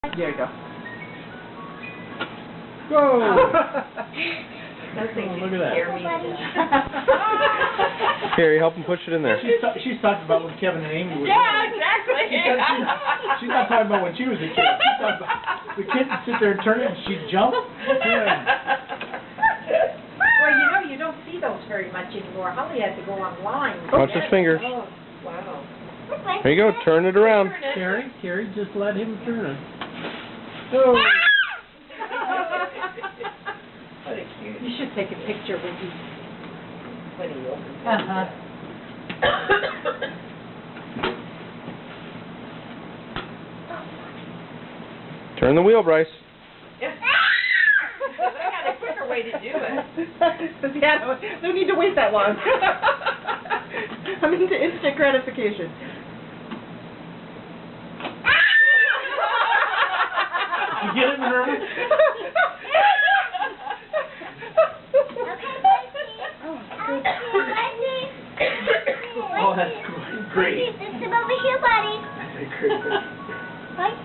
There you go. Whoa! Those things Look at that. scare me. Here, help him push it in there. She's talking about when Kevin and Amy were. Yeah, exactly. She's not talking about when she was a kid. She's talking about the kids would sit there and turn it and she'd jump. Well, you don't see those very much anymore. Holly had to go online. Watch his fingers. Oh, wow. There you go, turn it around. Carrie, just let him turn it. Oh. What a cute. You should take a picture with you. When he opens it. Uh-huh. Turn the wheel, Bryce. I got a quicker way to do it. Yeah, no need to wait that long. I'm into instant gratification. You get it, Minerva? Oh, that's great. Sit over here, buddy. That's great. Right?